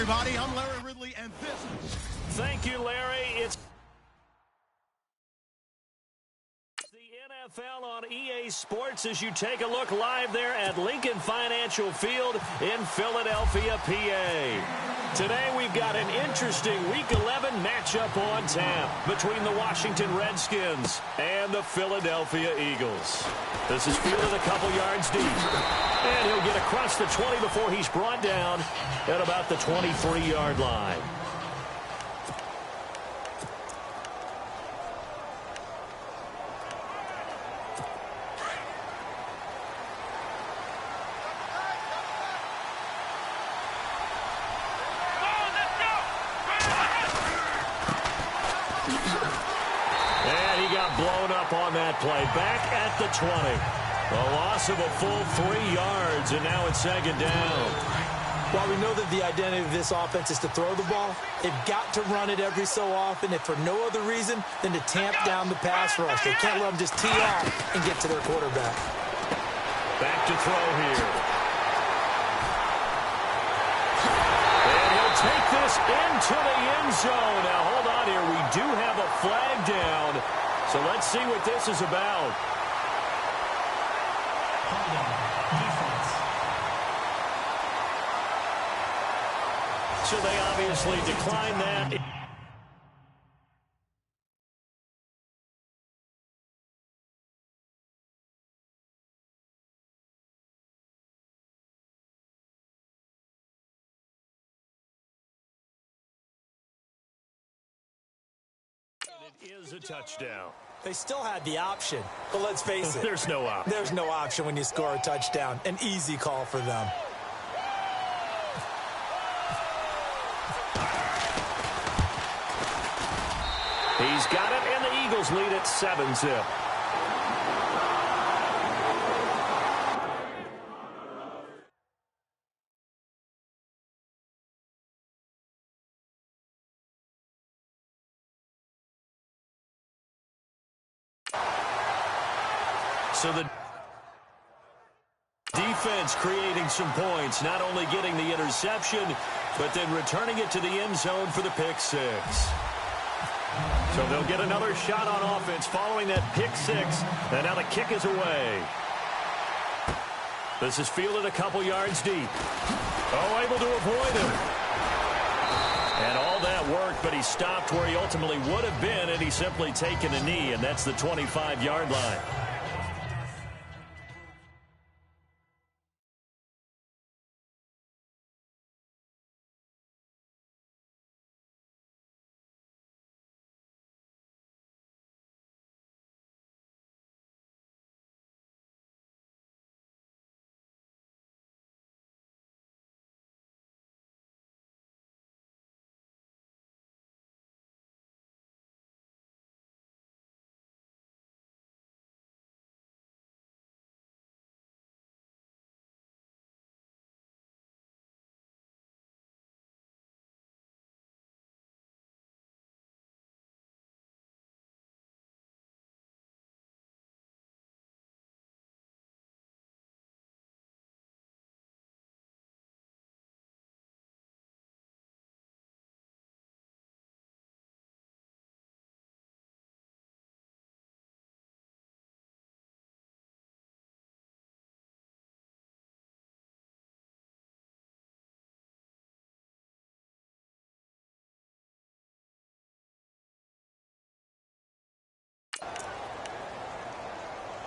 everybody. I'm Larry Ridley, and this is... Thank you, Larry. It's the NFL on EA Sports as you take a look live there at Lincoln Financial Field in Philadelphia, PA. Today we've got an interesting Week 11 matchup on tap between the Washington Redskins and the Philadelphia Eagles. This is fielded a couple yards deep. And he'll get across the 20 before he's brought down at about the 23-yard line. Blown up on that play. Back at the 20. A loss of a full 3 yards, and now it's second down. While we know that the identity of this offense is to throw the ball, they've got to run it every so often, if for no other reason than to tamp down the pass rush. They can't let them just tee off and get to their quarterback. Back to throw here. And he'll take this into the end zone. Now, hold on here. We do have a flag down. So let's see what this is about. So they obviously decline that. It is a touchdown. They still had the option, but let's face it. There's no option. There's no option when you score a touchdown. An easy call for them. He's got it, and the Eagles lead at 7-zip. So the defense creating some points, not only getting the interception, but then returning it to the end zone for the pick six. So they'll get another shot on offense following that pick six, and now the kick is away. This is fielded a couple yards deep. Oh, able to avoid him. And all that worked, but he stopped where he ultimately would have been, and he's simply taken a knee, and that's the 25-yard line.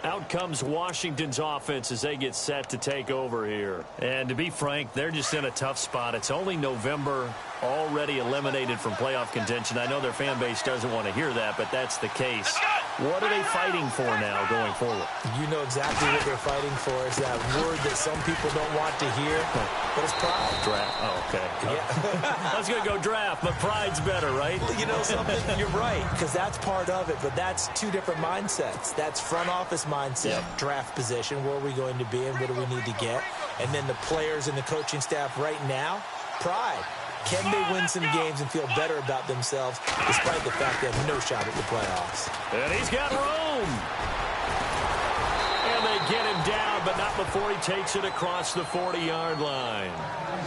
Out comes Washington's offense as they get set to take over here. And to be frank, they're just in a tough spot. It's only November, already eliminated from playoff contention. I know their fan base doesn't want to hear that, but that's the case. What are they fighting for now going forward? You know exactly what they're fighting for. Is that word that some people don't want to hear, but it's pride. Draft. Oh, okay. Yeah. I was going to go draft, but pride's better, right? You know something? You're right, because that's part of it, but that's two different mindsets. That's front office mindset, draft position, where are we going to be and what do we need to get? And then the players and the coaching staff right now, pride. Can they win some games and feel better about themselves despite the fact they have no shot at the playoffs? And he's got room. And they get him down, but but not before he takes it across the 40-yard line.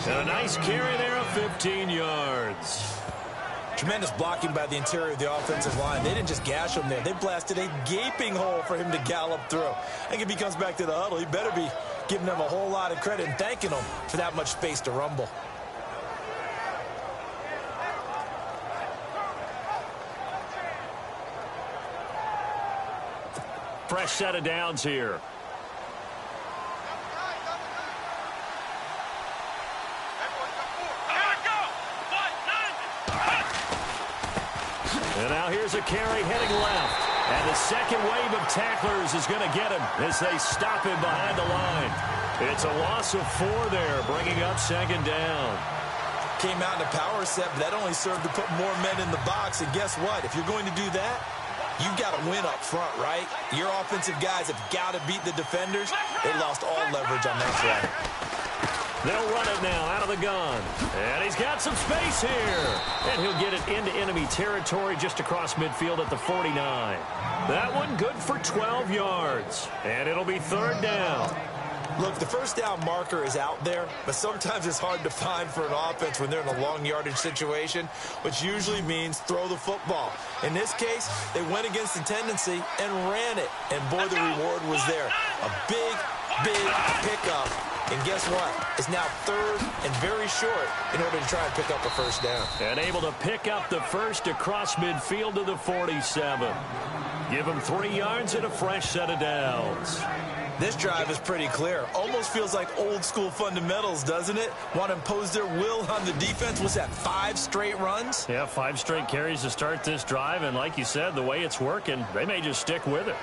And a nice carry there of 15 yards. Tremendous blocking by the interior of the offensive line. They didn't just gash him there. They blasted a gaping hole for him to gallop through. I think if he comes back to the huddle, he better be giving them a whole lot of credit and thanking them for that much space to rumble. Fresh set of downs here. And now here's a carry heading left. And the second wave of tacklers is going to get him as they stop him behind the line. It's a loss of 4 there, bringing up second down. Came out in a power set, but that only served to put more men in the box. And guess what? If you're going to do that, you've got to win up front, right? Your offensive guys have got to beat the defenders. They lost all leverage on that drive. They'll run it now out of the gun. And he's got some space here. And he'll get it into enemy territory just across midfield at the 49. That one good for 12 yards. And it'll be third down. Look, the first down marker is out there, but sometimes it's hard to find for an offense when they're in a long yardage situation, which usually means throw the football. In this case, they went against the tendency and ran it. And boy, the reward was there. A big, big pickup. And guess what? It's now third and very short in order to try and pick up a first down. And able to pick up the first across midfield to the 47. Give him 3 yards and a fresh set of downs. This drive is pretty clear. Almost feels like old school fundamentals, doesn't it? Want to impose their will on the defense. What's that, 5 straight runs? Yeah, 5 straight carries to start this drive. And like you said, the way it's working, they may just stick with it.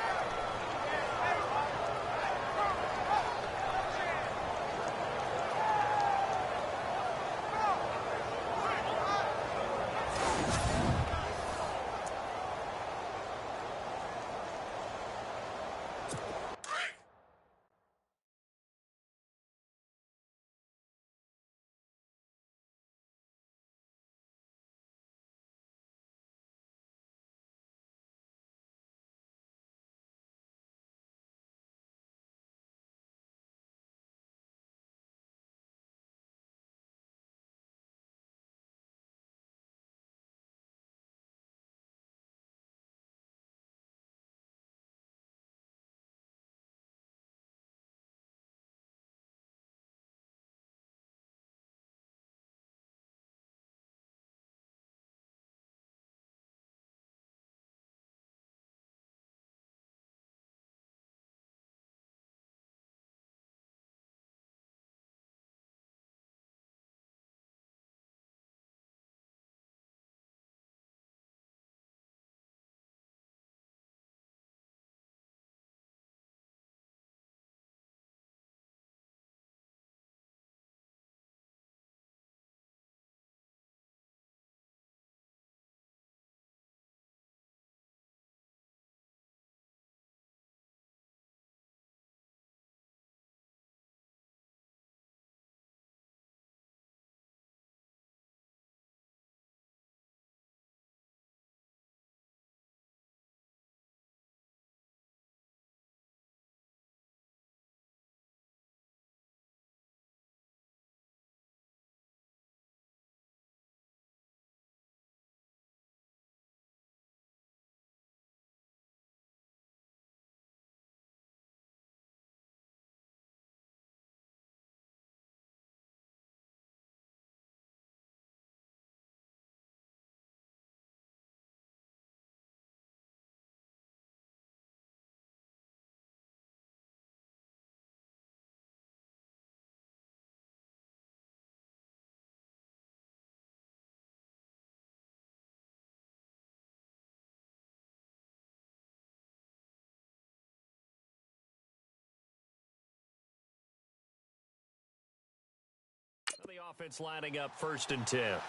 The offense lining up 1st and 10. And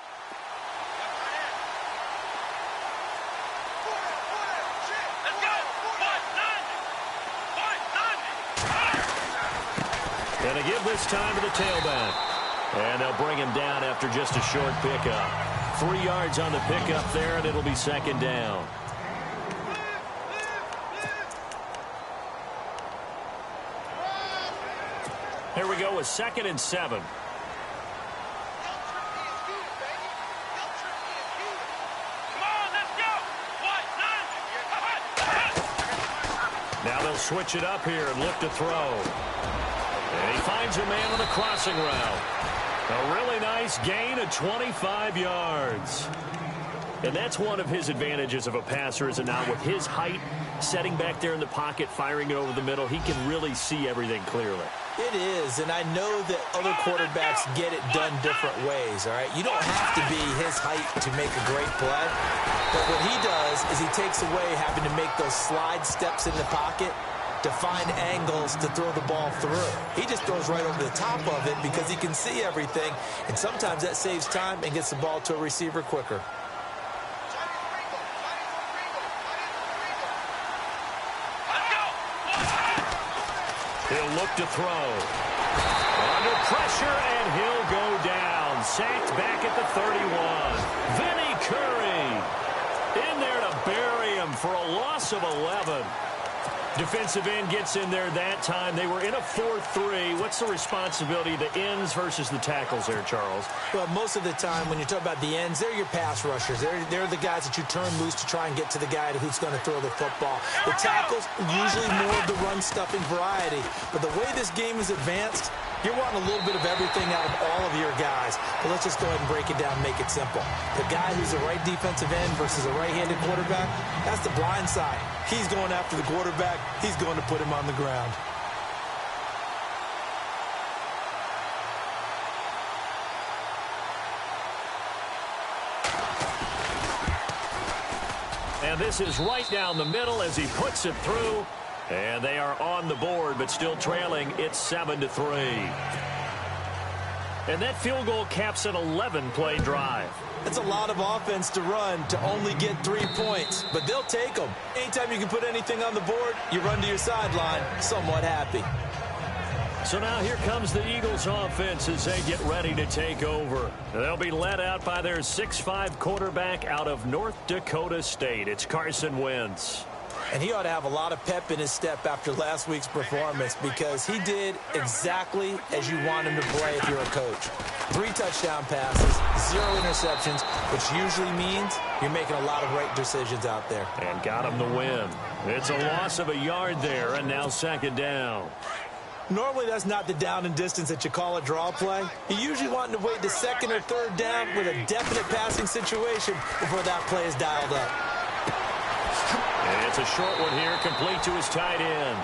a give this time to the tailback. And they'll bring him down after just a short pickup. 3 yards on the pickup there, and it'll be second down. a 2nd and 7. Now they'll switch it up here and look to throw. And he finds a man on the crossing route. A really nice gain of 25 yards. And that's one of his advantages of a passer, is it not? With his height, setting back there in the pocket, firing it over the middle, he can really see everything clearly. It is, and I know that other quarterbacks get it done different ways, all right? You don't have to be his height to make a great play. But what he does is he takes away having to make those slide steps in the pocket to find angles to throw the ball through. He just throws right over the top of it because he can see everything, and sometimes that saves time and gets the ball to a receiver quicker. He'll look to throw. Under pressure, and he'll go down. Sacked back at the 31. Vinny Curry in there to bury him for a loss of 11. Defensive end gets in there that time. They were in a 4-3. What's the responsibility of the ends versus the tackles there, Charles? Well, most of the time when you talk about the ends, they're your pass rushers. They're the guys that you turn loose to try and get to the guy who's going to throw the football. The tackles, usually more of the run-stuffing variety. But the way this game is advanced, you're wanting a little bit of everything out of all of your guys. But let's just go ahead and break it down and make it simple. The guy who's a right defensive end versus a right-handed quarterback, that's the blind side. He's going after the quarterback. He's going to put him on the ground. And this is right down the middle as he puts it through. And they are on the board, but still trailing. It's 7-3. And that field goal caps an 11-play drive. That's a lot of offense to run to only get 3 points, but they'll take them. Anytime you can put anything on the board, you run to your sideline, somewhat happy. So now here comes the Eagles offense as they get ready to take over. They'll be led out by their 6'5" quarterback out of North Dakota State. It's Carson Wentz. And he ought to have a lot of pep in his step after last week's performance because he did exactly as you want him to play if you're a coach. 3 touchdown passes, 0 interceptions, which usually means you're making a lot of right decisions out there. And got him the win. It's a loss of a yard there, and now 2nd down. Normally that's not the down and distance that you call a draw play. You usually want to wait the 2nd or 3rd down with a definite passing situation before that play is dialed up. And it's a short one here, complete to his tight end.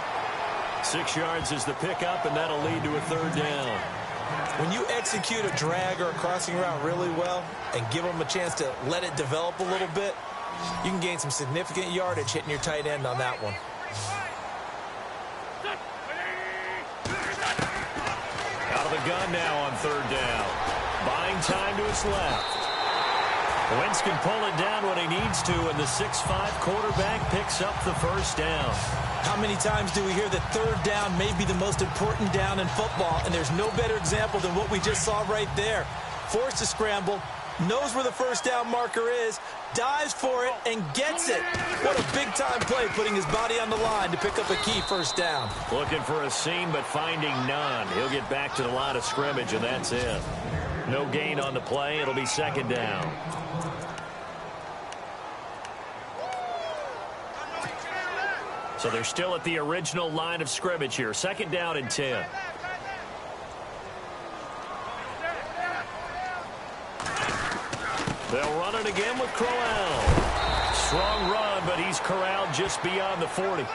6 yards is the pickup, and that'll lead to a 3rd down. When you execute a drag or a crossing route really well and give them a chance to let it develop a little bit, you can gain some significant yardage hitting your tight end on that one. Out of the gun now on 3rd down. Buying time to his left. Wentz can pull it down when he needs to, and the 6'5" quarterback picks up the 1st down. How many times do we hear that 3rd down may be the most important down in football, and there's no better example than what we just saw right there. Forced to scramble, knows where the 1st down marker is, dives for it, and gets it. What a big-time play, putting his body on the line to pick up a key 1st down. Looking for a seam, but finding none. He'll get back to the line of scrimmage, and that's it. No gain on the play. It'll be 2nd down. So they're still at the original line of scrimmage here. 2nd down and 10. They'll run it again with Crowell. Strong run, but he's corralled just beyond the 40.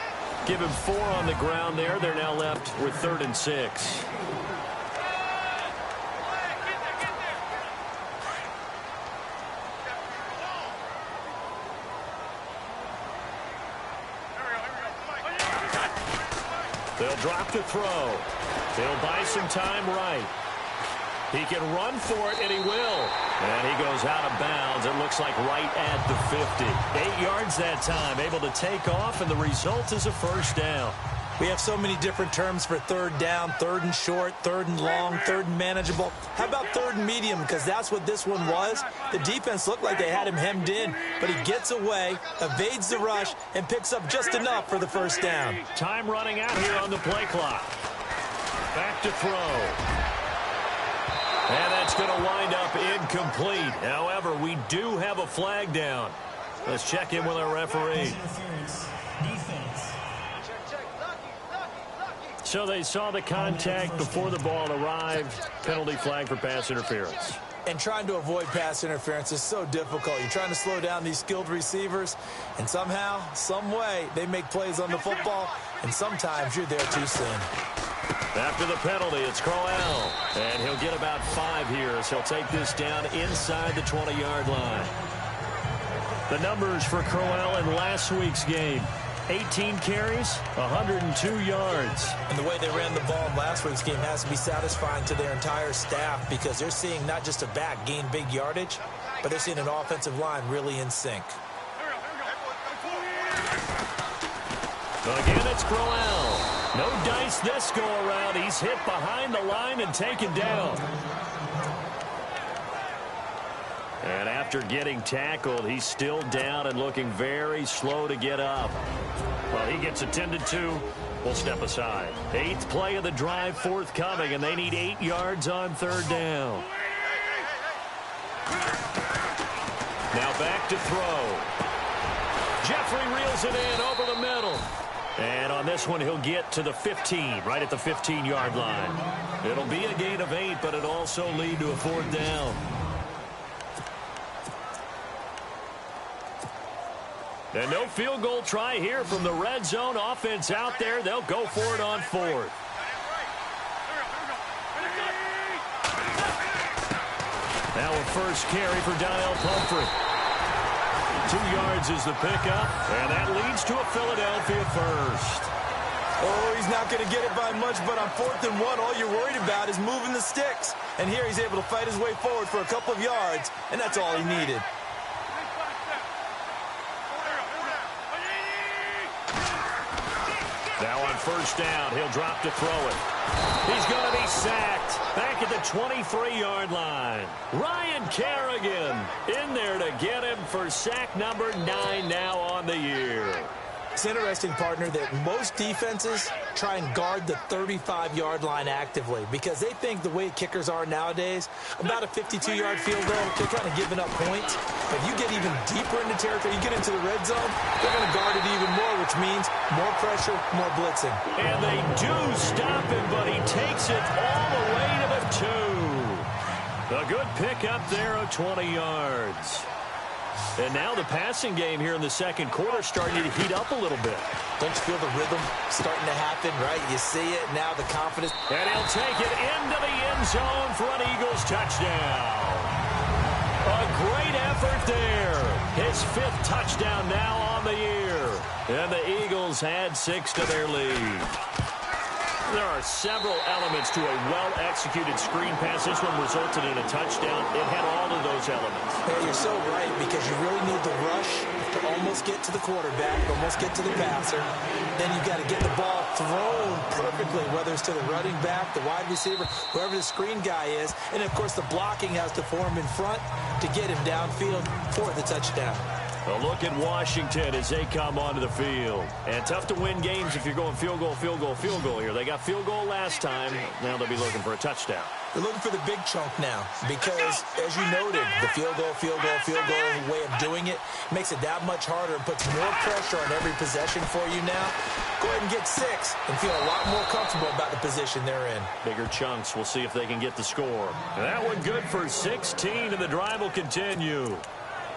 Give him 4 on the ground there. They're now left with 3rd and 6. They'll drop to throw. They'll buy some time right. He can run for it, and he will. And he goes out of bounds. It looks like right at the 50. 8 yards that time, able to take off, and the result is a 1st down. We have so many different terms for 3rd down, 3rd and short, 3rd and long, 3rd and manageable. How about 3rd and medium? Because that's what this one was. The defense looked like they had him hemmed in, but he gets away, evades the rush, and picks up just enough for the 1st down. Time running out here on the play clock. back to throw. And that's going to wind up incomplete. However, we do have a flag down. Let's check in with our referee. So they saw the contact before the ball arrived. Penalty flag for pass interference. And trying to avoid pass interference is so difficult. You're trying to slow down these skilled receivers, and somehow, some way, they make plays on the football, and sometimes you're there too soon. After the penalty, it's Crowell. And he'll get about 5 here as he'll take this down inside the 20-yard line. The numbers for Crowell in last week's game. 18 carries, 102 yards. And the way they ran the ball in last week's game has to be satisfying to their entire staff because they're seeing not just a back gain big yardage, but they're seeing an offensive line really in sync. Again, it's Crowell. No dice this go-around. He's hit behind the line and taken down. And after getting tackled, he's still down and looking very slow to get up. Well, he gets attended to. We'll step aside. 8th play of the drive forthcoming, and they need 8 yards on 3rd down. Now back to throw. Jeffrey reels it in over the middle. And on this one, he'll get to the 15, right at the 15-yard line. It'll be a gain of 8, but it'll also lead to a 4th down. And no field goal try here from the red zone offense out there. They'll go for it on 4th. Now a first carry for Donnell Pumphrey. 2 yards is the pickup, and that leads to a Philadelphia first. Oh, he's not going to get it by much, but on 4th and 1, all you're worried about is moving the sticks. And here he's able to fight his way forward for a couple of yards, and that's all he needed. Now on first down, he'll drop to throw it. He's going to be sacked back at the 23-yard line. Ryan Kerrigan in there to get him for sack number 9 now on the year. It's interesting, partner, that most defenses try and guard the 35-yard line actively because they think the way kickers are nowadays, about a 52-yard field goal, they're kind of giving up points. But you get even deeper into territory, you get into the red zone, they're going to guard it even more, which means more pressure, more blitzing. And they do stop him, but he takes it all the way to the 2. A good pickup there of 20 yards. And now the passing game here in the second quarter starting to heat up a little bit. Don't you feel the rhythm starting to happen, right? You see it, now the confidence. And he'll take it into the end zone for an Eagles touchdown. A great effort there. His 5th touchdown now on the year. And the Eagles add 6 to their lead. There are several elements to a well-executed screen pass. This one resulted in a touchdown. It had all of those elements. Yeah, you're so right because you really need the rush to almost get to the quarterback, almost get to the passer. Then you've got to get the ball thrown perfectly, whether it's to the running back, the wide receiver, whoever the screen guy is. And, of course, the blocking has to form in front to get him downfield for the touchdown. A look at Washington as they come onto the field. And tough to win games if you're going field goal, field goal, field goal here. They got field goal last time. Now they'll be looking for a touchdown. They're looking for the big chunk now because, as you noted, the field goal way of doing it makes it that much harder and puts more pressure on every possession for you now. Go ahead and get 6 and feel a lot more comfortable about the position they're in. Bigger chunks. We'll see if they can get the score. And that one good for 16, and the drive will continue.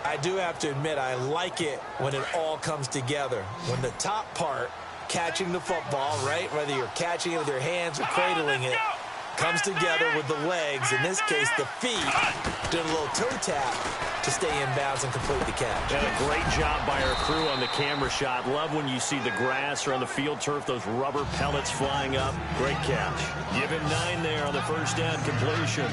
I do have to admit, I like it when it all comes together. When the top part, catching the football, right, whether you're catching it with your hands or cradling it, comes together with the legs, in this case the feet, did a little toe tap to stay in bounds and complete the catch. And a great job by our crew on the camera shot. Love when you see the grass or on the field turf, those rubber pellets flying up. Great catch. Give him 9 there on the first down completion.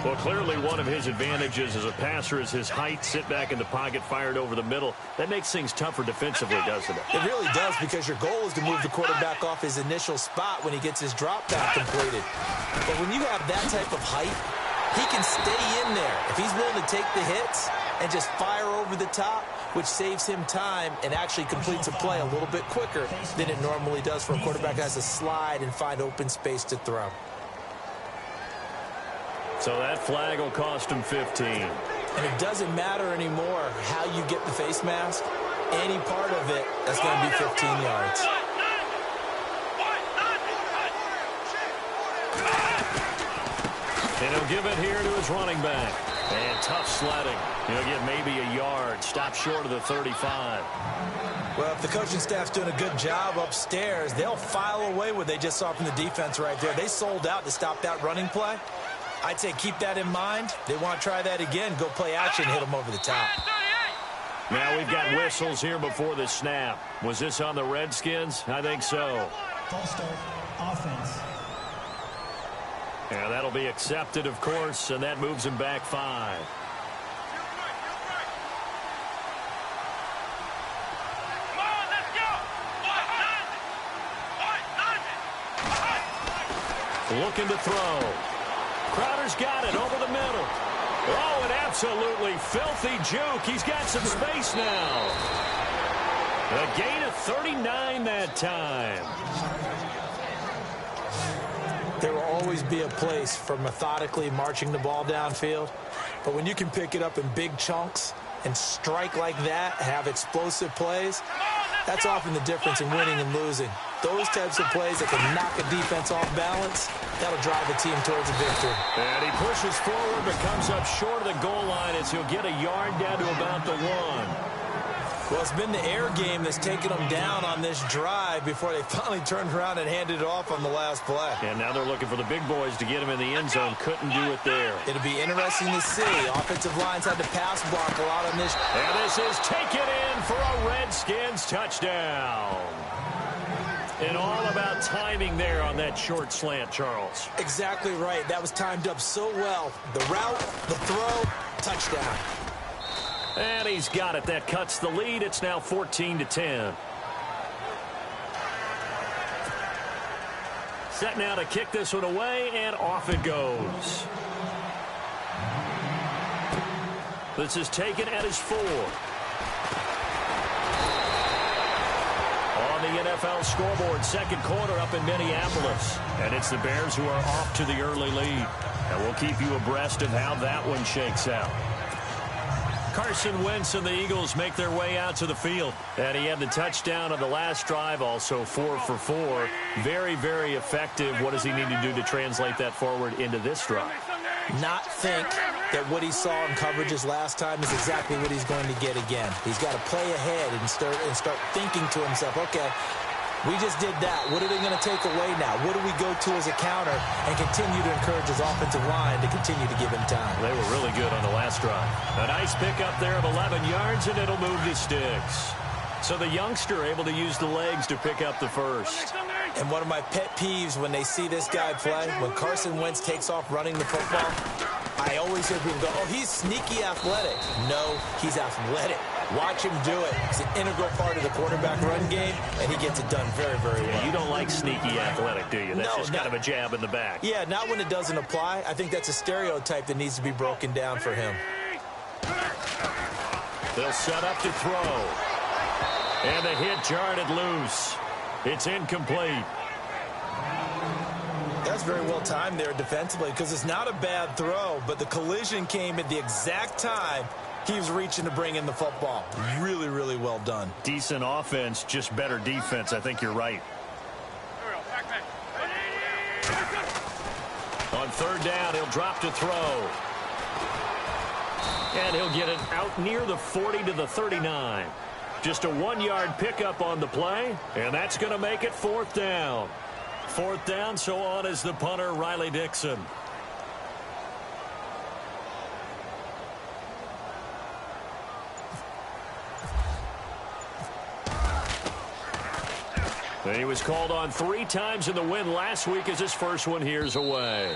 Well, clearly one of his advantages as a passer is his height, sit back in the pocket, fired over the middle. That makes things tougher defensively, doesn't it? It really does, because your goal is to move the quarterback off his initial spot when he gets his drop back completed. But when you have that type of height, he can stay in there. If he's willing to take the hits and just fire over the top, which saves him time and actually completes a play a little bit quicker than it normally does for a quarterback that has to slide and find open space to throw. So that flag will cost him 15. And it doesn't matter anymore how you get the face mask. Any part of it, that's going to be 15 yards. And he'll give it here to his running back. And tough sledding. He'll get maybe a yard. Stop short of the 35. Well, if the coaching staff's doing a good job upstairs, they'll file away what they just saw from the defense right there. They sold out to stop that running play. I'd say keep that in mind. They want to try that again. Go play action, hit them over the top. Now we've got whistles here before the snap. Was this on the Redskins? I think so. False start, offense. Yeah, that'll be accepted, of course, and that moves him back 5. Looking to throw. Crowder's got it over the middle. Oh, an absolutely filthy juke. He's got some space now. A gain of 39 that time. There will always be a place for methodically marching the ball downfield. But when you can pick it up in big chunks and strike like that, have explosive plays, that's often the difference in winning and losing. Those types of plays that can knock a defense off balance, that'll drive a team towards a victory. And he pushes forward but comes up short of the goal line as he'll get a yard down to about the 1. Well, it's been the air game that's taken them down on this drive before they finally turned around and handed it off on the last play. And now they're looking for the big boys to get him in the end zone. Couldn't do it there. It'll be interesting to see. Offensive lines had to pass block a lot on this. And this is taken in for a Redskins touchdown. And all about timing there on that short slant, Charles. Exactly right. That was timed up so well. The route, the throw, touchdown. And he's got it. That cuts the lead. It's now 14-10. Set now to kick this one away, and off it goes. This is taken at his 4. On the NFL scoreboard, second quarter up in Minneapolis. And it's the Bears who are off to the early lead. And we'll keep you abreast of how that one shakes out. Carson Wentz and the Eagles make their way out to the field. And he had the touchdown on the last drive, also 4 for 4. Very, very effective. What does he need to do to translate that forward into this drive? Not think that what he saw in coverages last time is exactly what he's going to get again. He's got to play ahead and start thinking to himself, okay, we just did that. What are they going to take away now? What do we go to as a counter? And continue to encourage his offensive line to continue to give him time. They were really good on the last drive. A nice pickup there of 11 yards, and it'll move the sticks. So the youngster able to use the legs to pick up the first. And one of my pet peeves when they see this guy play, when Carson Wentz takes off running the football, I always hear people go, oh, he's sneaky athletic. No, he's athletic. Watch him do it. It's an integral part of the quarterback run game, and he gets it done very, very well. You don't like sneaky athletic, do you? That's just kind of a jab in the back. Yeah, not when it doesn't apply. I think that's a stereotype that needs to be broken down for him. They'll set up to throw. And the hit jarred loose. It's incomplete. That's very well timed there defensively because it's not a bad throw, but the collision came at the exact time he was reaching to bring in the football. Really, really well done. Decent offense, just better defense. I think you're right. On third down, he'll drop to throw. And he'll get it out near the 40 to the 39. Just a 1-yard pickup on the play, and that's going to make it 4th down. 4th down, so on is the punter, Riley Dixon. And he was called on 3 times in the win last week as his first one here's away.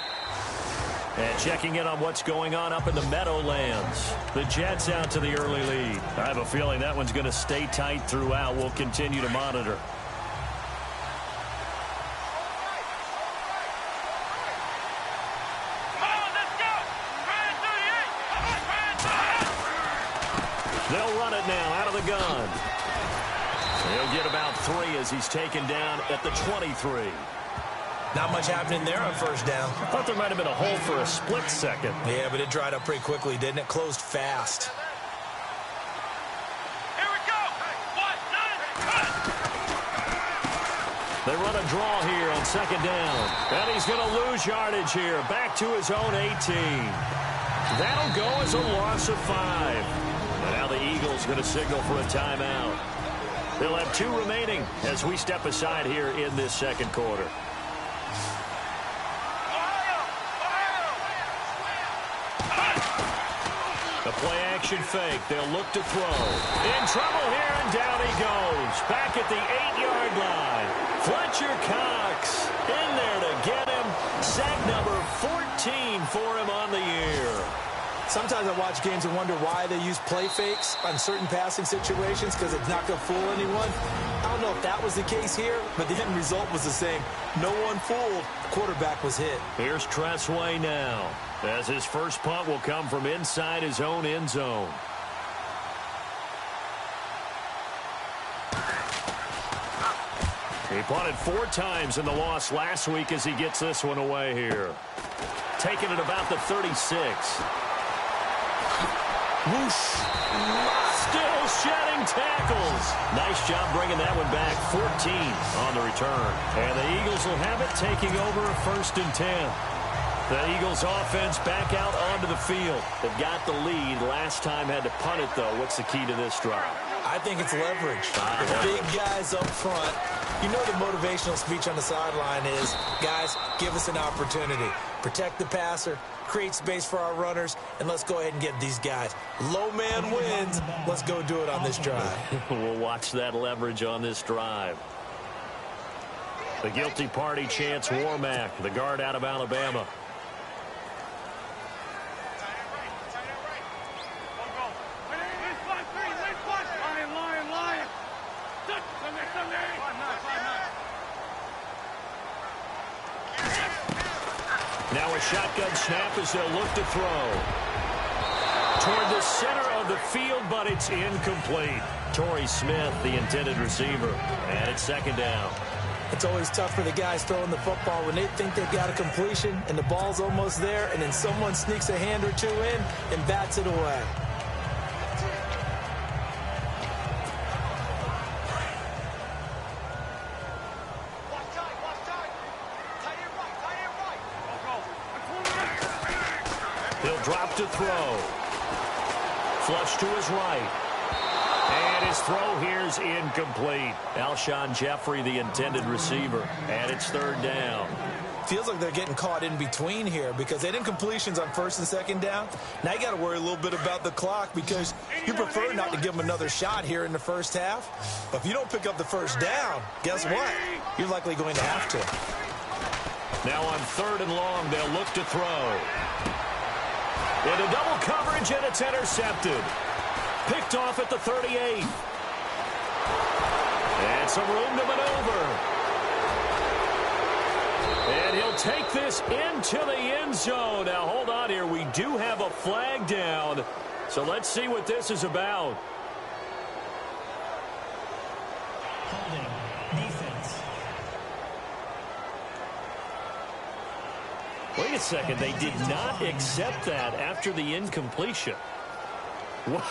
And checking in on what's going on up in the Meadowlands. The Jets out to the early lead. I have a feeling that one's going to stay tight throughout. We'll continue to monitor. They'll run it now out of the gun. He'll get about 3 as he's taken down at the 23. Not much happening there on first down. I thought there might have been a hole for a split second. Yeah, but it dried up pretty quickly, didn't it? Closed fast. Here we go. They run a draw here on second down. And he's going to lose yardage here. Back to his own 18. That'll go as a loss of 5. And now the Eagles going to signal for a timeout. They'll have 2 remaining as we step aside here in this second quarter. The play-action fake. They'll look to throw. In trouble here, and down he goes. Back at the 8-yard line. Fletcher Cox in there to get him. Sack number 14 for him on the year. Sometimes I watch games and wonder why they use play fakes on certain passing situations because it's not going to fool anyone. I don't know if that was the case here, but the end result was the same. No one fooled. The quarterback was hit. Here's Tressway now, as his first punt will come from inside his own end zone. He punted 4 times in the loss last week as he gets this one away here. Taking it about the 36. Whoosh. Still shedding tackles. Nice job bringing that one back. 14 on the return. And the Eagles will have it, taking over a 1st and 10. The Eagles offense back out onto the field. They've got the lead. Last time had to punt it, though. What's the key to this drive? I think it's leverage. The big guys up front. You know the motivational speech on the sideline is, guys, give us an opportunity. Protect the passer, create space for our runners, and let's go ahead and get these guys. Low man wins. Let's go do it on this drive. We'll watch that leverage on this drive. The guilty party chants Warmack, the guard out of Alabama. Now a shotgun snap as they'll look to throw. Toward the center of the field, but it's incomplete. Torrey Smith, the intended receiver. And it's second down. It's always tough for the guys throwing the football when they think they've got a completion and the ball's almost there, and then someone sneaks a hand or 2 in and bats it away. He'll drop to throw. Flush to his right. And his throw here's incomplete. Alshon Jeffrey, the intended receiver. And it's third down. Feels like they're getting caught in between here because they didn't incompletions on 1st and 2nd down. Now you got to worry a little bit about the clock because you prefer not to give them another shot here in the first half. But if you don't pick up the first down, guess what? You're likely going to have to. Now on 3rd and long, they'll look to throw. Into double coverage, and it's intercepted. Picked off at the 38. And some room to maneuver. And he'll take this into the end zone. Now, hold on here. We do have a flag down. So let's see what this is about. Holding. Defense. Wait a second. They did not accept that after the incompletion. What?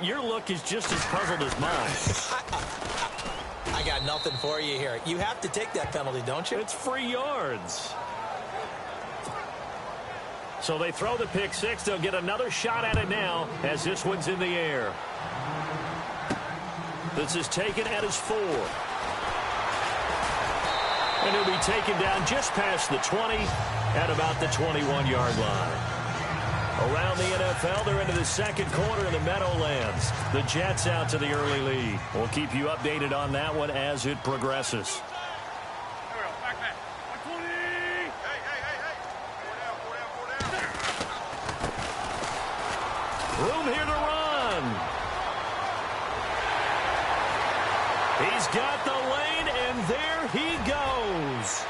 Your look is just as puzzled as mine. I got nothing for you here. You have to take that penalty, don't you? It's free yards. So they throw the pick 6. They'll get another shot at it now as this one's in the air. This is taken at his 4. And he'll be taken down just past the 20 at about the 21-yard line. Around the NFL, they're into the second quarter in the Meadowlands. The Jets out to the early lead. We'll keep you updated on that one as it progresses. Room here to run. He's got the lane, and there he goes.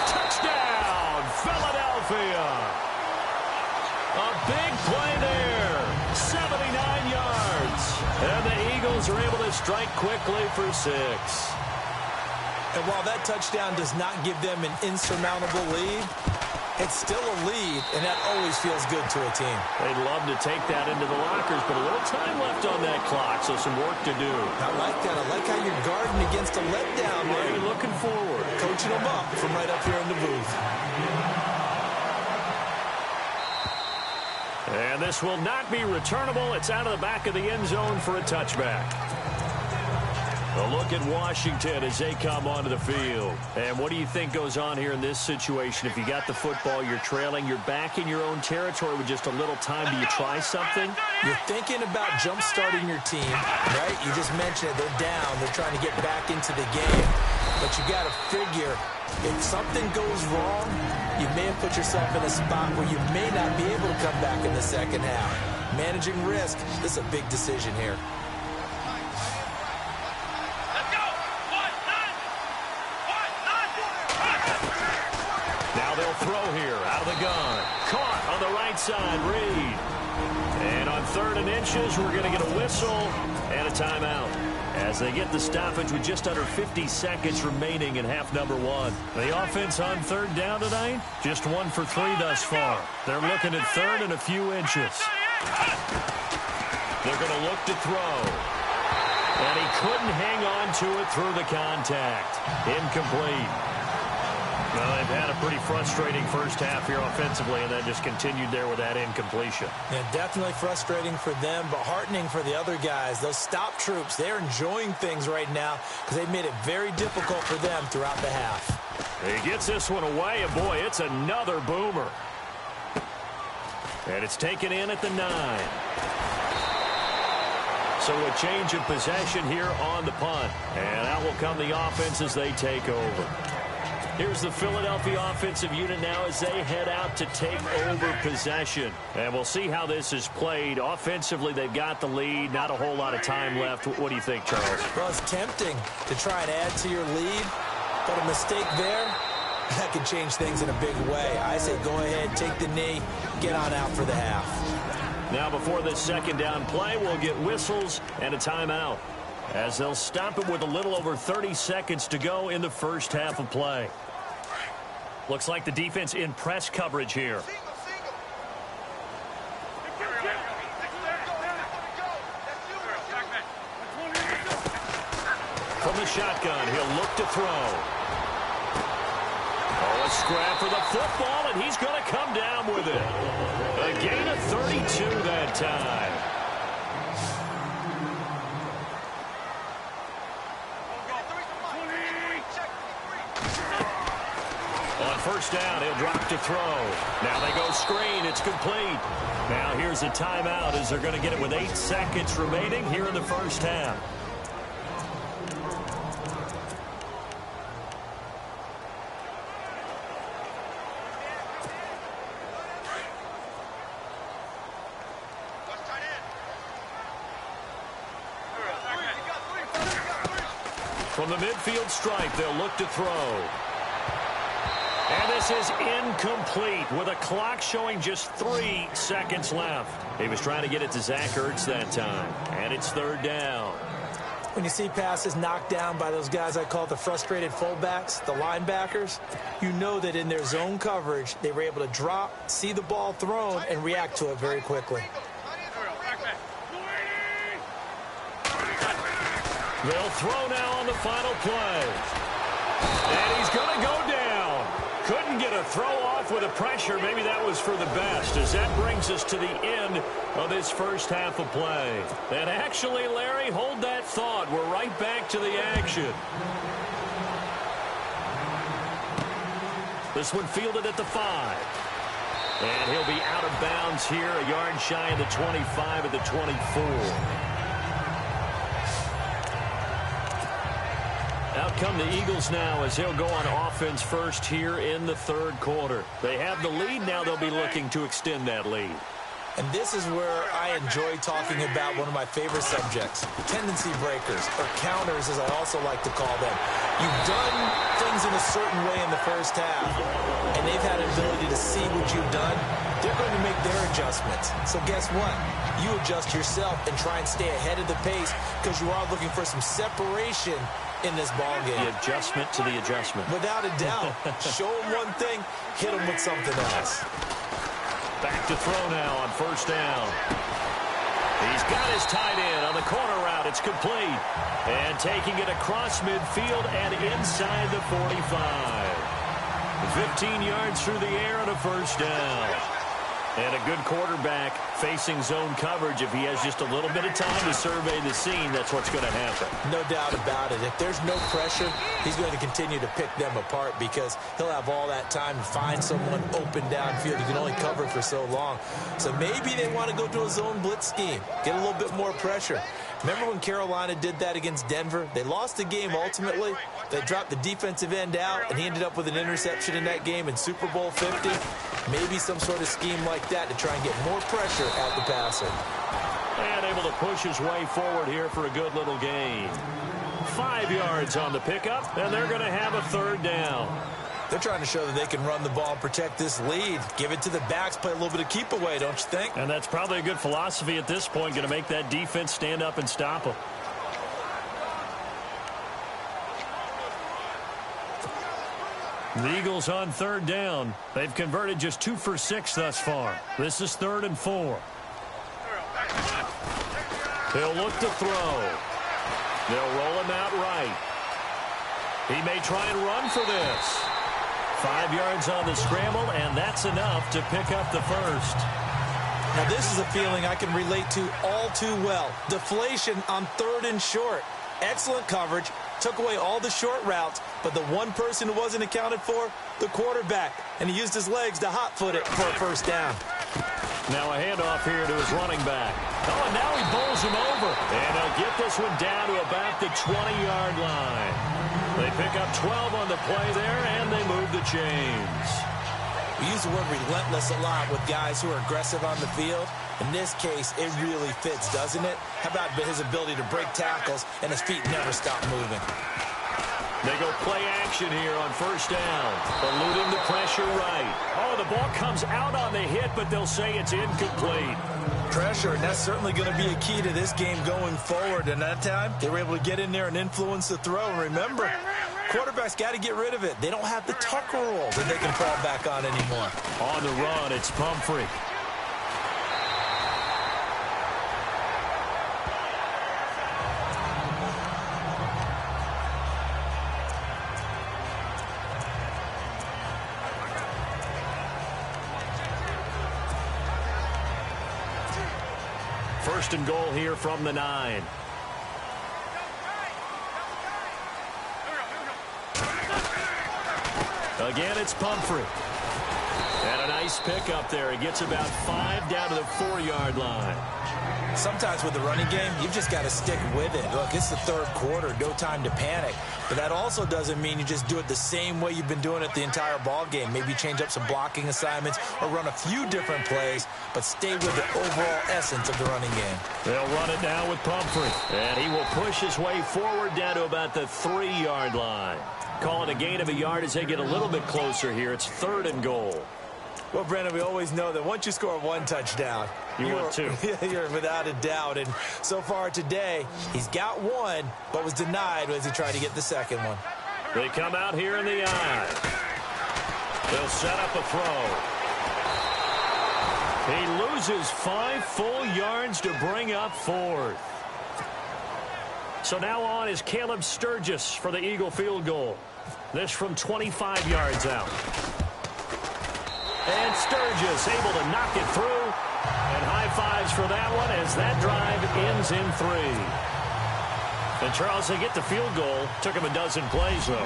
Touchdown, Philadelphia. A big play there. 79 yards. And the Eagles Eagles are able to strike quickly for 6. And while that touchdown does not give them an insurmountable lead, it's still a lead, and that always feels good to a team. They'd love to take that into the lockers, but a little time left on that clock, so some work to do. I like that. I like how you're guarding against a letdown. Ray looking forward. Coaching them up from right up here in the booth. And this will not be returnable. It's out of the back of the end zone for a touchback. A look at Washington as they come onto the field. And what do you think goes on here in this situation? If you got the football, you're trailing, you're back in your own territory with just a little time. Do you try something? You're thinking about jump-starting your team, right? You just mentioned it. They're down. They're trying to get back into the game. But you got to figure, if something goes wrong, you may have put yourself in a spot where you may not be able to come back in the second half. Managing risk, this is a big decision here. Now they'll throw here out of the gun. Caught on the right side, Reed. And on 3rd and inches, we're going to get a whistle and a timeout as they get the stoppage with just under 50 seconds remaining in half number 1. The offense on 3rd down tonight, just 1 for 3 thus far. They're looking at 3rd and a few inches. They're going to look to throw. And he couldn't hang on to it through the contact. Incomplete. Well, they've had a pretty frustrating first half here offensively, and that just continued there with that incompletion. Yeah, definitely frustrating for them, but heartening for the other guys. Those stop troops, they're enjoying things right now because they've made it very difficult for them throughout the half. He gets this one away, and boy, it's another boomer. And it's taken in at the 9. So a change of possession here on the punt. And out will come the offense as they take over. Here's the Philadelphia offensive unit now as they head out to take over possession. And we'll see how this is played. Offensively, they've got the lead. Not a whole lot of time left. What do you think, Charles? Well, it's tempting to try and add to your lead, but a mistake there, that can change things in a big way. I say go ahead, take the knee, get on out for the half. Now before this second down play, we'll get whistles and a timeout as they'll stop it with a little over 30 seconds to go in the first half of play. Looks like the defense in press coverage here. From the shotgun, he'll look to throw. Oh, a scrap for the football, and he's going to come down with it. A gain of 32 that time. On first down, he'll drop to throw. Now they go screen. It's complete. Now here's a timeout as they're going to get it with 8 seconds remaining here in the first half. From the midfield stripe, they'll look to throw. And this is incomplete with a clock showing just 3 seconds left. He was trying to get it to Zach Ertz that time. And it's third down. When you see passes knocked down by those guys I call the frustrated fullbacks, the linebackers, you know that in their zone coverage, they were able to drop, see the ball thrown, and react to it very quickly. They'll throw now on the final play. And he's going to go down. Couldn't get a throw off with the pressure. Maybe that was for the best, as that brings us to the end of this first half of play. And actually, Larry, hold that thought. We're right back to the action. This one fielded at the 5. And he'll be out of bounds here, a yard shy of the 25 at the 24. Out come the Eagles now as they'll go on offense first here in the third quarter. They have the lead. Now they'll be looking to extend that lead. And this is where I enjoy talking about one of my favorite subjects, tendency breakers, or counters as I also like to call them. You've done things in a certain way in the first half, and they've had an ability to see what you've done. They're going to make their adjustments. So guess what? You adjust yourself and try and stay ahead of the pace because you are looking for some separation in this ball game. The adjustment to the adjustment. Without a doubt. Show them one thing, hit them with something else. Back to throw now on first down. He's got his tight end on the corner route. It's complete. And taking it across midfield and inside the 45. 15 yards through the air and a first down. And a good quarterback facing zone coverage. If he has just a little bit of time to survey the scene, that's what's going to happen. No doubt about it. If there's no pressure, he's going to continue to pick them apart because he'll have all that time to find someone open downfield. You can only cover for so long. So maybe they want to go to a zone blitz scheme, get a little bit more pressure. Remember when Carolina did that against Denver? They lost the game ultimately. They dropped the defensive end out, and he ended up with an interception in that game in Super Bowl 50. Maybe some sort of scheme like that to try and get more pressure at the passer. And able to push his way forward here for a good little gain. 5 yards on the pickup, and they're going to have a third down. They're trying to show that they can run the ball and protect this lead. Give it to the backs, play a little bit of keep away, don't you think? And that's probably a good philosophy at this point, going to make that defense stand up and stop them. The Eagles on third down. They've converted just 2 for 6 thus far. This is 3rd and 4. He'll look to throw. They'll roll him out right. He may try and run for this. 5 yards on the scramble, and that's enough to pick up the first. Now, this is a feeling I can relate to all too well. Deflation on 3rd and short. Excellent coverage. Took away all the short routes, but the one person who wasn't accounted for, the quarterback. And he used his legs to hot-foot it for a first down. Now a handoff here to his running back. Oh, and now he bowls him over. And he'll get this one down to about the 20-yard line. They pick up 12 on the play there, and they move the chains. We use the word relentless a lot with guys who are aggressive on the field. In this case, it really fits, doesn't it? How about his ability to break tackles and his feet never stop moving? They go play action here on first down. Eluding the pressure right. Oh, the ball comes out on the hit, but they'll say it's incomplete. Pressure, and that's certainly going to be a key to this game going forward. And that time, they were able to get in there and influence the throw. And remember, quarterbacks got to get rid of it. They don't have the tuck rule that they can fall back on anymore. On the run, it's Pumphrey. First and goal here from the 9. Again, it's Pumphrey. And a nice pick up there. He gets about 5 down to the 4-yard line. Sometimes with the running game, you've just got to stick with it. Look, it's the third quarter, no time to panic. But that also doesn't mean you just do it the same way you've been doing it the entire ball game. Maybe change up some blocking assignments or run a few different plays, but stay with the overall essence of the running game. They'll run it now with Pumphrey. And he will push his way forward down to about the 3-yard line. Call it a gain of a yard as they get a little bit closer here. It's 3rd and goal. Well, Brandon, we always know that once you score one touchdown, you're 2. You're without a doubt. And so far today, he's got one, but was denied as he tried to get the second one. They come out here in the eye. They'll set up a throw. He loses 5 full yards to bring up 4th. So now on is Caleb Sturgis for the Eagle field goal. This from 25 yards out. And Sturgis able to knock it through. And high fives for that one as that drive ends in 3. And Charles, they get the field goal. Took him a dozen plays, though.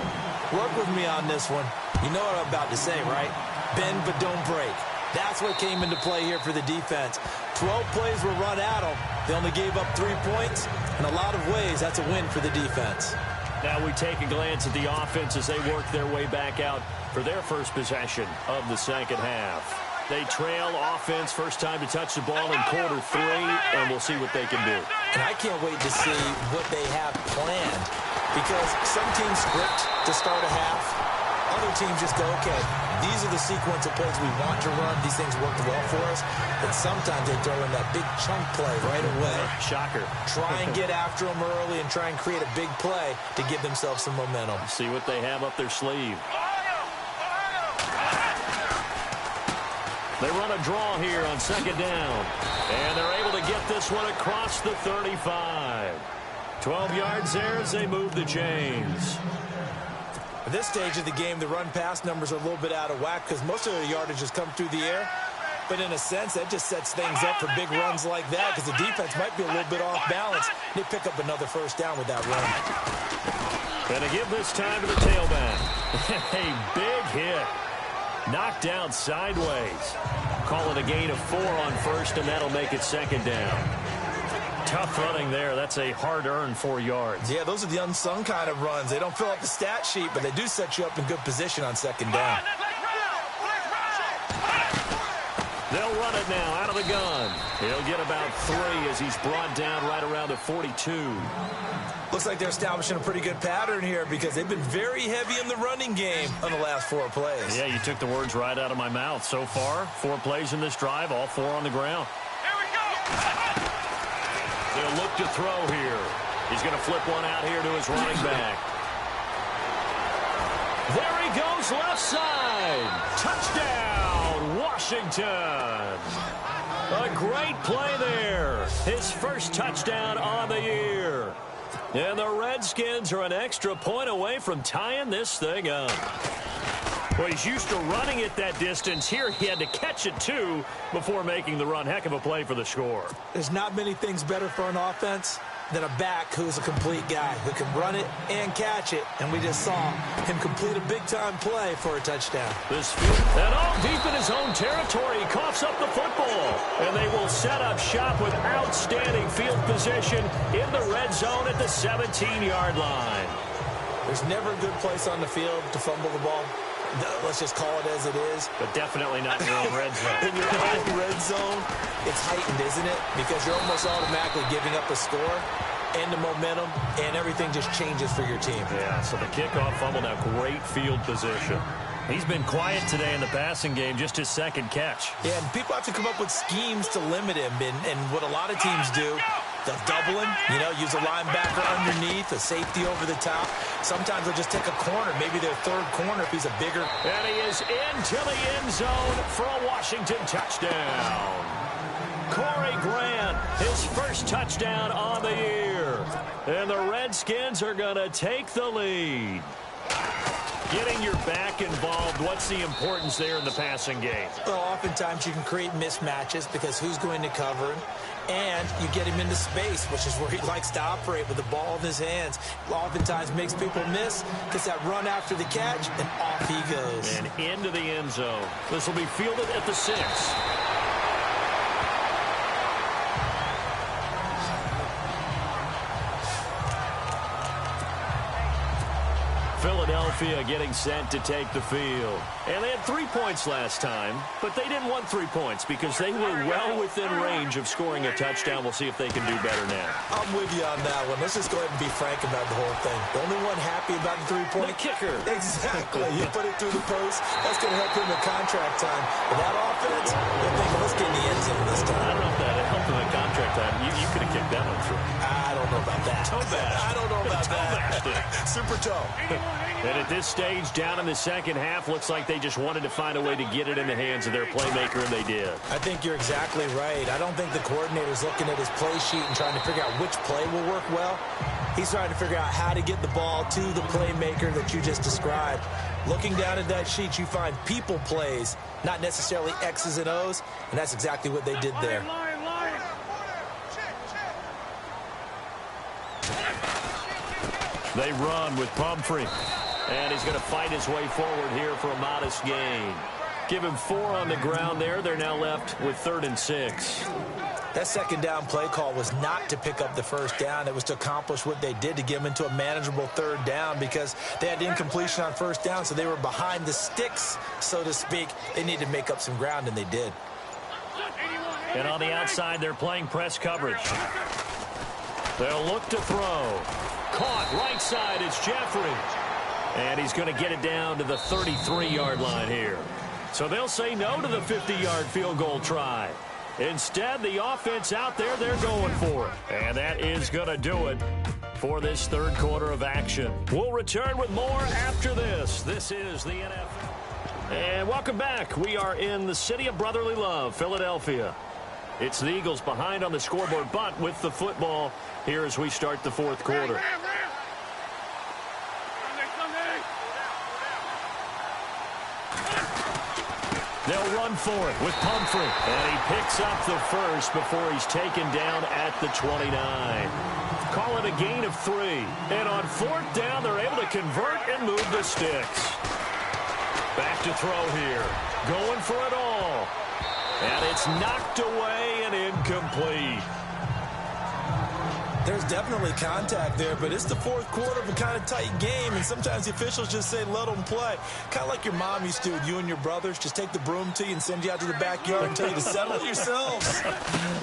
Work with me on this one. You know what I'm about to say, right? Bend but don't break. That's what came into play here for the defense. 12 plays were run at them. They only gave up 3 points. In a lot of ways, that's a win for the defense. Now we take a glance at the offense as they work their way back out for their first possession of the second half. They trail offense, first time to touch the ball in quarter 3, and we'll see what they can do. And I can't wait to see what they have planned because some teams script to start a half. Other teams just go, okay, these are the sequence of plays we want to run. These things worked well for us. But sometimes they throw in that big chunk play right away. Shocker. Try and get after them early and try and create a big play to give themselves some momentum. See what they have up their sleeve. They run a draw here on second down. And they're able to get this one across the 35. 12 yards there as they move the chains. At this stage of the game, the run-pass numbers are a little bit out of whack because most of their yardage has come through the air. But in a sense, that just sets things up for big runs like that because the defense might be a little bit off balance. They pick up another first down with that run. Going to give this time to the tailback. A big hit. Knocked down sideways. Call it a gain of 4 on first, and that'll make it second down. Tough running there. That's a hard-earned 4 yards. Yeah, those are the unsung kind of runs. They don't fill up the stat sheet, but they do set you up in good position on second down. They'll run it now out of the gun. He'll get about 3 as he's brought down right around the 42. Looks like they're establishing a pretty good pattern here because they've been very heavy in the running game on the last 4 plays. Yeah, you took the words right out of my mouth. So far, 4 plays in this drive, all 4 on the ground. Here we go. They'll look to throw here. He's going to flip one out here to his running back. There he goes, left side. Touchdown, Washington. A great play there. His first touchdown on the year. And the Redskins are an extra point away from tying this thing up. Well, he's used to running it that distance. Here he had to catch it, too, before making the run. Heck of a play for the score. There's not many things better for an offense than a back who's a complete guy who can run it and catch it. And we just saw him complete a big-time play for a touchdown. This field, and all deep in his own territory, he coughs up the football. And they will set up shop with outstanding field position in the red zone at the 17-yard line. There's never a good place on the field to fumble the ball. Let's just call it as it is. But definitely not in your own red zone. In your own red zone, it's heightened, isn't it? Because you're almost automatically giving up a score and the momentum, and everything just changes for your team. Yeah, so the kickoff fumble, now great field position. He's been quiet today in the passing game, just his second catch. Yeah, and people have to come up with schemes to limit him, and what a lot of teams do, they'll double him, use a linebacker underneath, a safety over the top. Sometimes they'll just take a corner, maybe their third corner if he's a bigger. And he is into the end zone for a Washington touchdown. Corey Grant, his first touchdown on the year. And the Redskins are going to take the lead. Getting your back involved, what's the importance there in the passing game? Well, oftentimes you can create mismatches because who's going to cover him? And you get him into space, which is where he likes to operate with the ball in his hands. Oftentimes makes people miss, gets that run after the catch, and off he goes. And into the end zone. This will be fielded at the 6. Philadelphia getting set to take the field. And they had 3 points last time, but they didn't want 3 points because they were well within range of scoring a touchdown. We'll see if they can do better now. I'm with you on that one. Let's just go ahead and be frank about the whole thing. The only one happy about the 3-point. The kicker. Exactly. You put it through the post. That's going to help him in contract time. But that offense, they're thinking, let's get in the end zone this time. I don't know if that helped him in contract time. You could have kicked that one through. I don't know about that. I don't know about that. Super toe. And at this stage, down in the second half, looks like they just wanted to find a way to get it in the hands of their playmaker, and they did. I think you're exactly right. I don't think the coordinator's looking at his play sheet and trying to figure out which play will work well. He's trying to figure out how to get the ball to the playmaker that you just described. Looking down at that sheet, you find people plays, not necessarily X's and O's, and that's exactly what they did there. They run with Pumphrey. And he's going to fight his way forward here for a modest gain. Give him 4 on the ground there. They're now left with 3rd and 6. That second down play call was not to pick up the first down. It was to accomplish what they did, to get them into a manageable 3rd down because they had incompletion on first down, so they were behind the sticks, so to speak. They needed to make up some ground, and they did. And on the outside, they're playing press coverage. They'll look to throw. caught. Right side, it's Jeffrey. And he's going to get it down to the 33-yard line here. So they'll say no to the 50-yard field goal try. Instead, the offense out there, they're going for it. And that is going to do it for this third quarter of action. We'll return with more after this. This is the NFL. And welcome back. We are in the city of brotherly love, Philadelphia. It's the Eagles behind on the scoreboard, but with the football here as we start the fourth quarter. They'll run for it with Pumphrey. And he picks up the first before he's taken down at the 29. Call it a gain of 3. And on fourth down, they're able to convert and move the sticks. Back to throw here. Going for it all. And it's knocked away and incomplete. There's definitely contact there, but it's the fourth quarter of a kind of tight game, and sometimes the officials just say, let them play. Kind of like your mom used to with you and your brothers. Just take the broom to you and send you out to the backyard and tell you to settle it yourselves.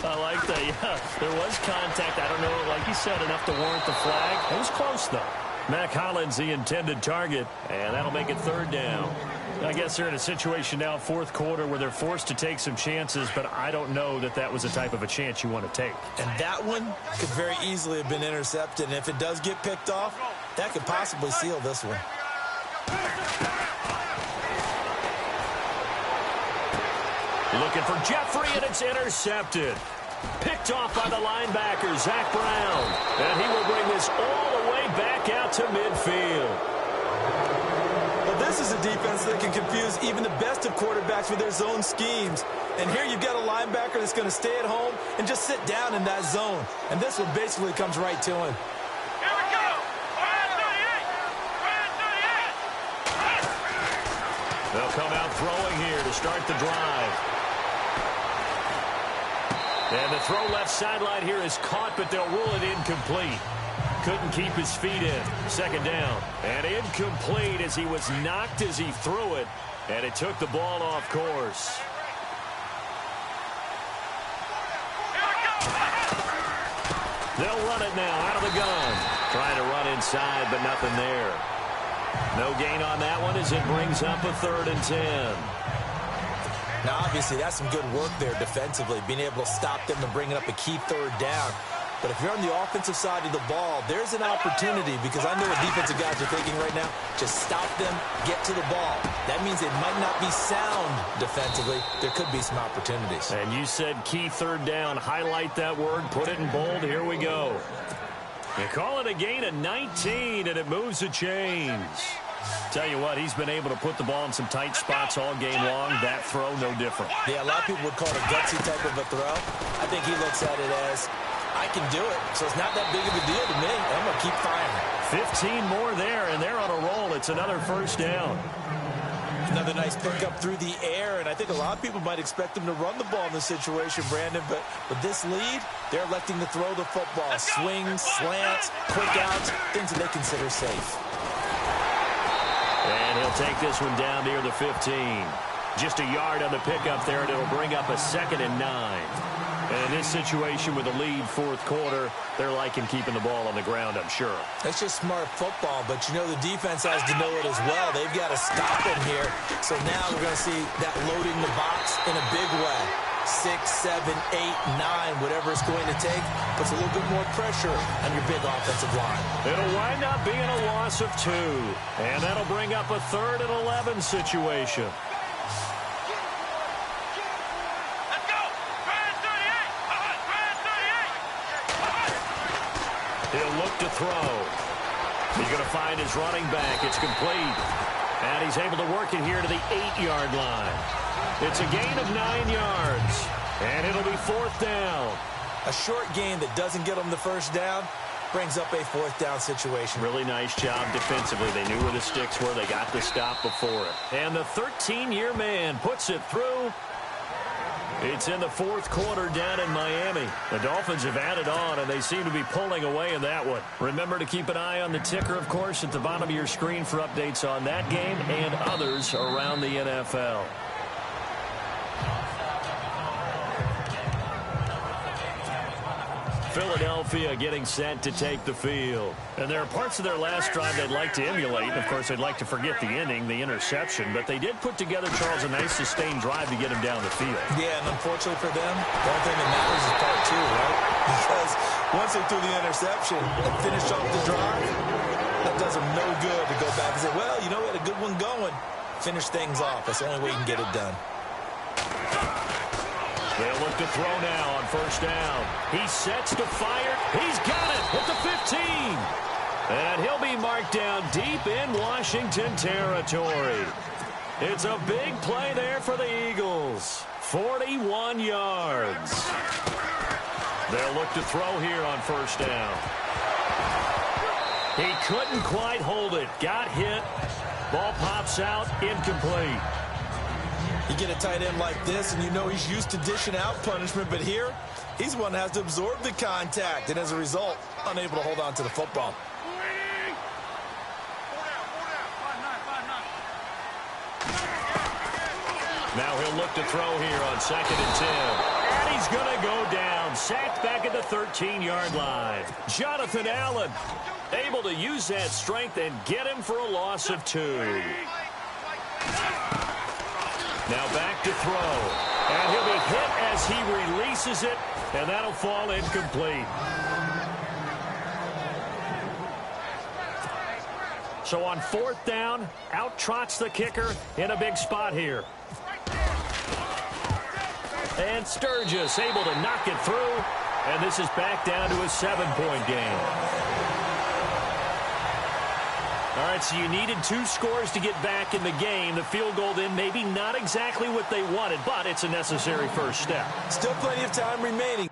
I like that, yeah. There was contact. I don't know, like you said, enough to warrant the flag. It was close, though. Mack Hollins, the intended target, and that'll make it third down. I guess they're in a situation now, fourth quarter, where they're forced to take some chances, but I don't know that that was the type of a chance you want to take. And that one could very easily have been intercepted, and if it does get picked off, that could possibly seal this one. Looking for Jeffrey, and it's intercepted. Picked off by the linebacker, Zach Brown. And he will bring this all the way back out to midfield. Well, this is a defense that can confuse even the best of quarterbacks with their zone schemes. And here you've got a linebacker that's going to stay at home and just sit down in that zone. And this one basically comes right to him. Here we go. 38. They'll come out throwing here to start the drive. And the throw left sideline here is caught, but they'll rule it incomplete. Couldn't keep his feet in. Second down. And incomplete as he was knocked as he threw it. And it took the ball off course. They'll run it now out of the gun. Trying to run inside, but nothing there. No gain on that one as it brings up a 3rd and 10. Now, obviously, that's some good work there defensively, being able to stop them and bringing up a key 3rd down. But if you're on the offensive side of the ball, there's an opportunity, because I know what defensive guys are thinking right now. Just stop them, get to the ball. That means they might not be sound defensively. There could be some opportunities. And you said key 3rd down. Highlight that word. Put it in bold. Here we go. They call it a gain of 19, and it moves the chains. Tell you what, he's been able to put the ball in some tight spots all game long. That throw, no different. Yeah, a lot of people would call it a gutsy type of a throw. I think he looks at it as, I can do it, so it's not that big of a deal to me. I'm going to keep firing. 15 more there, and they're on a roll. It's another first down. Another nice pickup through the air, and I think a lot of people might expect them to run the ball in this situation, Brandon, but with this lead, they're electing to throw the football. Swings, slants, quick outs, things that they consider safe. And he'll take this one down near the 15. Just a yard on the pickup there, and it'll bring up a 2nd and 9. And in this situation with the lead fourth quarter, they're liking keeping the ball on the ground, I'm sure. That's just smart football, but you know the defense has to know it as well. They've got to stop him here. So now we're going to see that loading the box in a big way. 6, 7, 8, 9, whatever it's going to take, puts a little bit more pressure on your big offensive line. It'll wind up being a loss of 2. And that'll bring up a 3rd and 11 situation. He'll look to throw. He's going to find his running back. It's complete. And he's able to work it here to the 8-yard line. It's a gain of 9 yards. And it'll be 4th down. A short gain that doesn't get them the first down brings up a 4th down situation. Really nice job defensively. They knew where the sticks were. They got the stop before it. And the 13-year man puts it through. It's in the fourth quarter down in Miami. The Dolphins have added on, and they seem to be pulling away in that one. Remember to keep an eye on the ticker, of course, at the bottom of your screen for updates on that game and others around the NFL. Philadelphia getting set to take the field. And there are parts of their last drive they'd like to emulate. And, of course, they'd like to forget the inning, the interception. But they did put together, Charles, a nice sustained drive to get him down the field. Yeah, and unfortunately for them, the only thing that matters is part two, right? Because once they threw the interception and finished off the drive, that does them no good to go back and say, well, you know, we had a good one going. Finish things off. That's the only way you can get it done. They'll look to throw now on first down. He sets to fire. He's got it at the 15. And he'll be marked down deep in Washington territory. It's a big play there for the Eagles. 41 yards. They'll look to throw here on first down. He couldn't quite hold it. Got hit. Ball pops out. Incomplete. You get a tight end like this, and you know he's used to dishing out punishment, but here, he's one that has to absorb the contact, and as a result, unable to hold on to the football. Now he'll look to throw here on 2nd and 10. And he's going to go down. Sacked back at the 13-yard line. Jonathan Allen able to use that strength and get him for a loss of 2. Now back to throw. And he'll be hit as he releases it, and that'll fall incomplete. So on 4th down, out trots the kicker in a big spot here. And Sturgis able to knock it through, and this is back down to a 7-point game. All right, so you needed 2 scores to get back in the game. The field goal then maybe not exactly what they wanted, but it's a necessary first step. Still plenty of time remaining.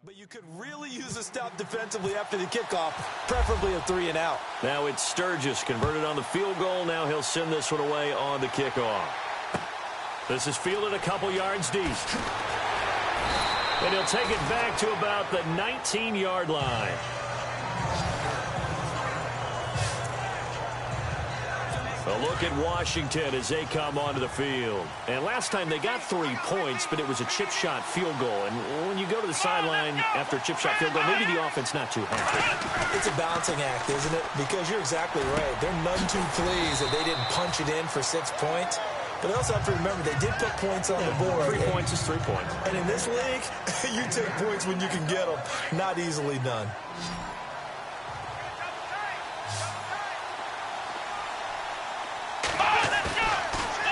But you could really use a stop defensively after the kickoff, preferably a 3 and out. Now it's Sturgis converted on the field goal. Now he'll send this one away on the kickoff. This is fielded a couple yards deep. And he'll take it back to about the 19-yard line. A look at Washington as they come onto the field. And last time they got 3 points, but it was a chip shot field goal. And when you go to the sideline after a chip shot field goal, maybe the offense not too happy. It's a balancing act, isn't it? Because you're exactly right. They're none too pleased that they didn't punch it in for 6 points. But they also have to remember they did put points on the board. 3 points is 3 points. And in this league, you take points when you can get them. Not easily done.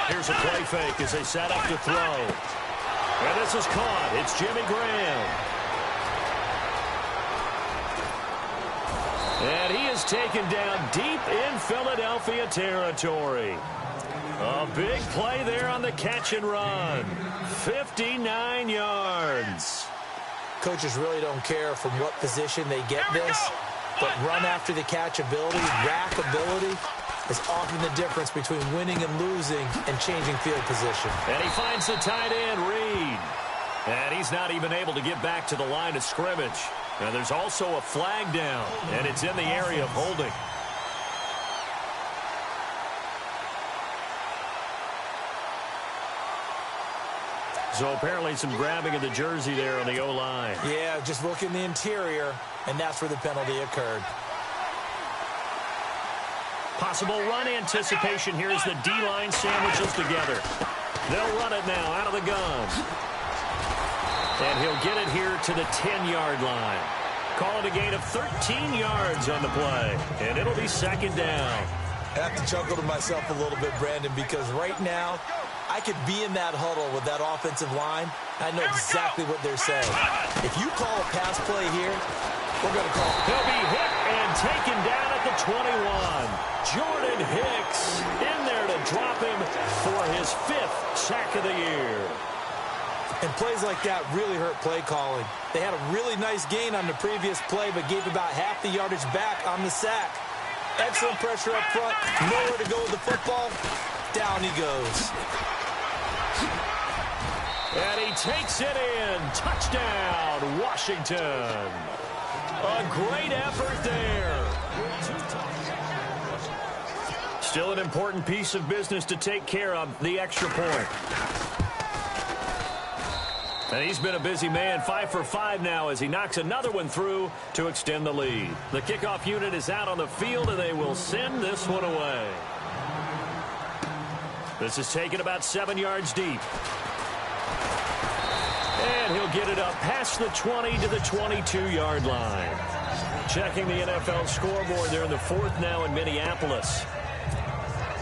Here's a play fake as they set up to throw. And this is caught. It's Jimmy Graham. And he is taken down deep in Philadelphia territory. A big play there on the catch and run. 59 yards. Coaches really don't care from what position they get this, but run after the catch ability, rack ability, is often the difference between winning and losing and changing field position. And he finds the tight end, Reed. And he's not even able to get back to the line of scrimmage. And there's also a flag down, and it's in the area of holding. So apparently some grabbing of the jersey there on the O-line. Yeah, just look in the interior, and that's where the penalty occurred. Possible run anticipation here as the D-line sandwiches together. They'll run it now out of the gun. And he'll get it here to the 10-yard line. Call it a gain of 13 yards on the play. And it'll be second down. I have to chuckle to myself a little bit, Brandon, because right now I could be in that huddle with that offensive line. I know exactly what they're saying. If you call a pass play here, we're going to call it. He'll be hit and taken down at the 21. Jordan Hicks in there to drop him for his 5th sack of the year. And plays like that really hurt play calling. They had a really nice gain on the previous play, but gave about half the yardage back on the sack. Excellent pressure up front. Nowhere to go with the football. Down he goes. And he takes it in. Touchdown, Washington. A great effort there. Still an important piece of business to take care of, the extra point. And he's been a busy man, 5 for 5 now as he knocks another one through to extend the lead. The kickoff unit is out on the field, and they will send this one away. This is taken about 7 yards deep. And he'll get it up past the 20 to the 22-yard line. Checking the NFL scoreboard. They're in the 4th now in Minneapolis.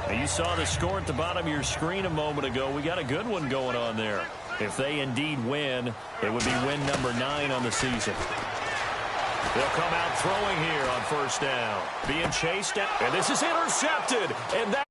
Now you saw the score at the bottom of your screen a moment ago. We got a good one going on there. If they indeed win, it would be win number 9 on the season. They'll come out throwing here on first down. Being chased, and this is intercepted. And that